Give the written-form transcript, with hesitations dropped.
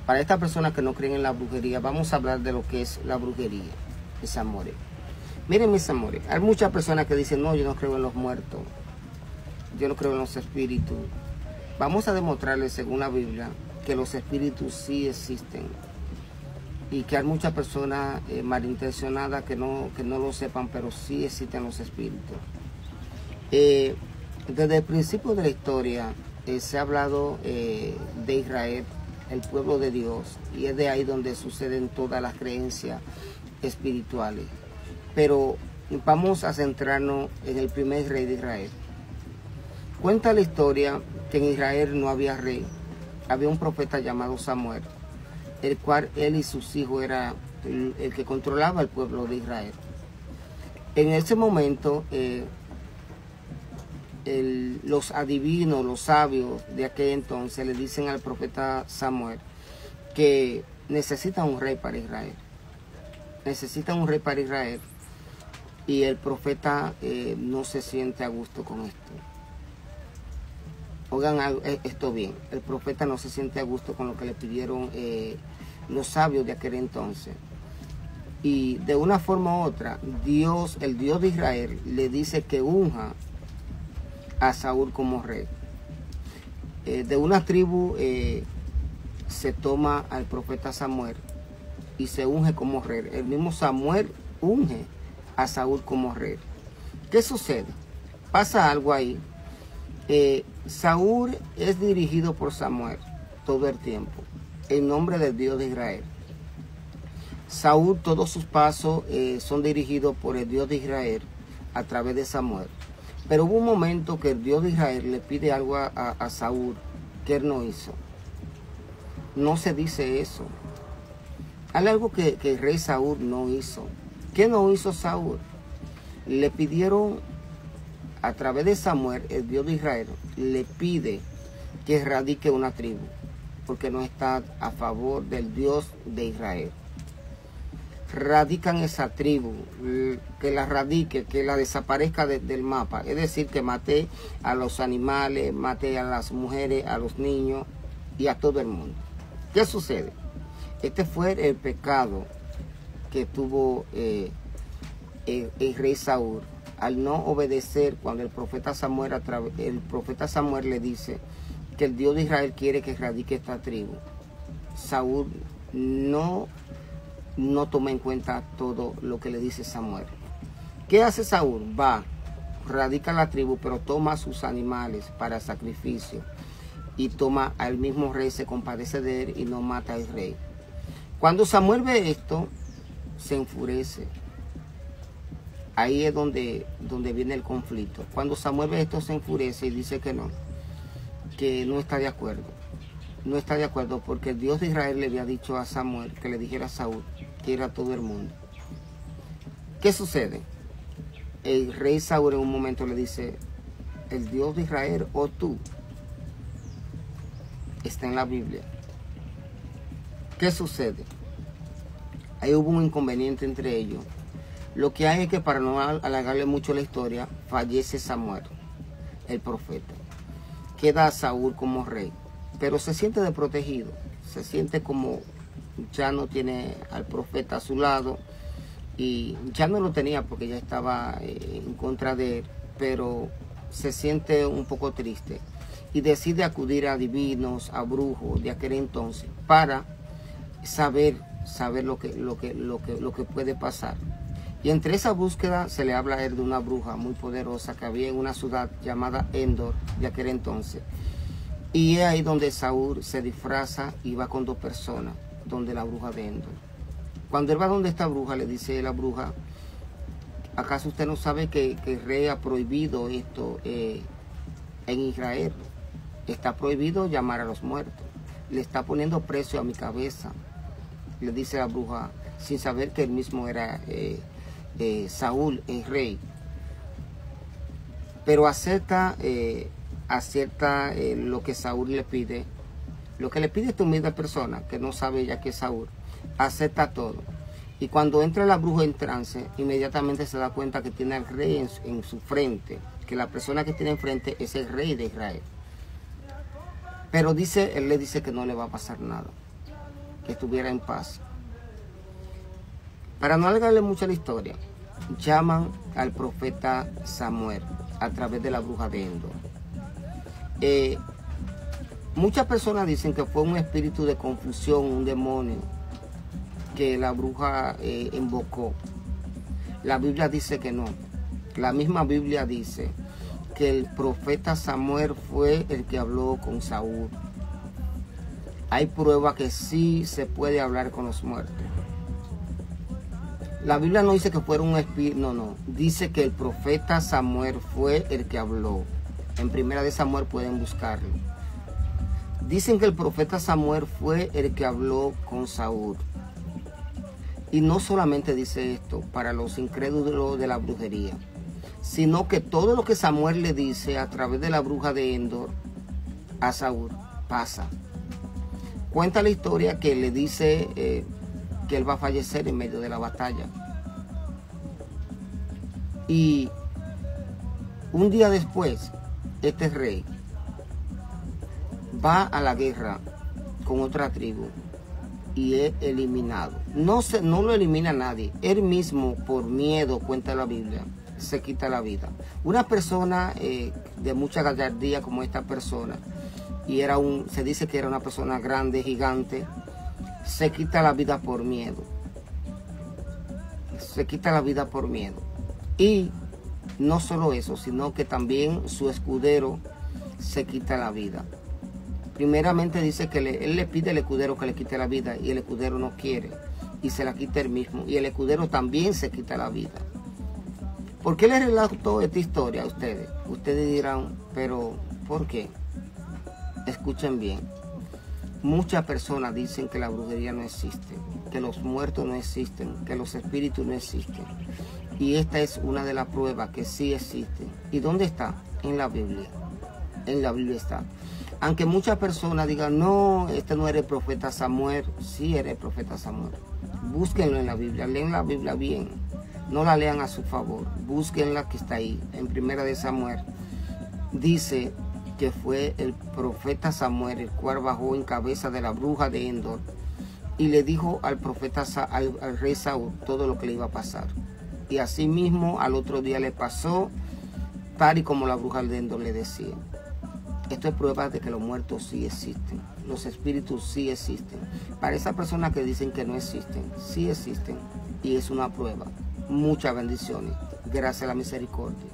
Para estas personas que no creen en la brujería, vamos a hablar de lo que es la brujería, mis amores. Miren, mis amores, hay muchas personas que dicen, no, yo no creo en los muertos, yo no creo en los espíritus. Vamos a demostrarles, según la Biblia, que los espíritus sí existen y que hay muchas personas malintencionadas que no lo sepan, pero sí existen los espíritus. Desde el principio de la historia se ha hablado de Israel, el pueblo de Dios, y es de ahí donde suceden todas las creencias espirituales. Pero vamos a centrarnos en el primer rey de Israel. Cuenta la historia que en Israel no había rey, había un profeta llamado Samuel, el cual él y sus hijos era el que controlaba el pueblo de Israel. En ese momento, los adivinos, los sabios de aquel entonces le dicen al profeta Samuel que necesita un rey para Israel. Necesita un rey para Israel. Y el profeta no se siente a gusto con esto. Oigan esto bien, el profeta no se siente a gusto con lo que le pidieron los sabios de aquel entonces. Y de una forma u otra, Dios, el Dios de Israel, le dice que unja a Saúl como rey. De una tribu se toma al profeta Samuel y se unge como rey. El mismo Samuel unge a Saúl como rey. ¿Qué sucede? Pasa algo ahí. Saúl es dirigido por Samuel todo el tiempo, en nombre del Dios de Israel. Saúl, todos sus pasos son dirigidos por el Dios de Israel a través de Samuel. Pero hubo un momento que el Dios de Israel le pide algo a Saúl que él no hizo. No se dice eso. Hay algo que el rey Saúl no hizo. ¿Qué no hizo Saúl? Le pidieron a través de Samuel, el Dios de Israel, le pide que erradique una tribu, porque no está a favor del Dios de Israel. Radican esa tribu, que la radique, que la desaparezca del mapa. Es decir, que mate a los animales, mate a las mujeres, a los niños y a todo el mundo. ¿Qué sucede? Este fue el pecado que tuvo el rey Saúl al no obedecer cuando el profeta Samuel le dice que el Dios de Israel quiere que erradique esta tribu. Saúl no toma en cuenta todo lo que le dice Samuel. ¿Qué hace Saúl? Va, radica la tribu, pero toma sus animales para sacrificio. Y toma al mismo rey, se compadece de él y no mata al rey. Cuando Samuel ve esto, se enfurece. Ahí es donde viene el conflicto. Cuando Samuel ve esto, se enfurece y dice que no está de acuerdo. No está de acuerdo porque el Dios de Israel le había dicho a Samuel que le dijera a Saúl que era todo el mundo. ¿Qué sucede? El rey Saúl en un momento le dice, el Dios de Israel o tú, está en la Biblia. ¿Qué sucede? Ahí hubo un inconveniente entre ellos. Lo que hay es que, para no alargarle mucho la historia, fallece Samuel, el profeta. Queda Saúl como rey, pero se siente desprotegido. Se siente como ya no tiene al profeta a su lado, y ya no lo tenía porque ya estaba en contra de él, pero se siente un poco triste y decide acudir a adivinos, a brujos de aquel entonces para saber lo que puede pasar. Y entre esa búsqueda se le habla a él de una bruja muy poderosa que había en una ciudad llamada Endor de aquel entonces. Y es ahí donde Saúl se disfraza y va con 2 personas, donde la bruja de Endor. Cuando él va donde esta bruja, le dice la bruja, ¿acaso usted no sabe que el rey ha prohibido esto en Israel? Está prohibido llamar a los muertos. Le está poniendo precio a mi cabeza, le dice la bruja, sin saber que él mismo era Saúl, el rey. Pero acepta lo que Saúl le pide. Lo que le pide esta humilde persona, que no sabe ya que es Saúl, acepta todo. Y cuando entra la bruja en trance, inmediatamente se da cuenta que tiene al rey en su frente, que la persona que tiene enfrente es el rey de Israel. Pero él le dice que no le va a pasar nada. que estuviera en paz. Para no alargarle mucho la historia, llaman al profeta Samuel a través de la bruja de Endor. Muchas personas dicen que fue un espíritu de confusión, un demonio que la bruja invocó. La Biblia dice que no. La misma Biblia dice que el profeta Samuel fue el que habló con Saúl. Hay prueba que sí se puede hablar con los muertos. La Biblia no dice que fuera un espíritu, no. Dice que el profeta Samuel fue el que habló. En Primera de Samuel pueden buscarlo. Dicen que el profeta Samuel fue el que habló con Saúl. Y no solamente dice esto para los incrédulos de la brujería, sino que todo lo que Samuel le dice a través de la bruja de Endor a Saúl pasa. Cuenta la historia que le dice que él va a fallecer en medio de la batalla. Y un día después, este rey va a la guerra con otra tribu y es eliminado. No lo elimina nadie. Él mismo, por miedo, cuenta la Biblia, se quita la vida. Una persona de mucha gallardía como esta persona, y se dice que era una persona grande, gigante, se quita la vida por miedo. Se quita la vida por miedo. Y no solo eso, sino que también su escudero se quita la vida. Primeramente dice que él le pide al escudero que le quite la vida y el escudero no quiere y se la quita él mismo. Y el escudero también se quita la vida. ¿Por qué le relato esta historia a ustedes? Ustedes dirán, pero ¿por qué? Escuchen bien. Muchas personas dicen que la brujería no existe, que los muertos no existen, que los espíritus no existen. Y esta es una de las pruebas que sí existen. ¿Y dónde está? En la Biblia. En la Biblia está. Aunque muchas personas digan, no, este no era el profeta Samuel. Sí era el profeta Samuel. Búsquenlo en la Biblia, lean la Biblia bien. No la lean a su favor. Búsquenla que está ahí, en Primera de Samuel. Dice que fue el profeta Samuel el cual bajó en cabeza de la bruja de Endor y le dijo al profeta, al rey Saúl, todo lo que le iba a pasar. Y así mismo al otro día le pasó tal y como la bruja de Endor le decía. Esto es prueba de que los muertos sí existen, los espíritus sí existen. Para esas personas que dicen que no existen, sí existen y es una prueba. Muchas bendiciones. Gracias a la misericordia.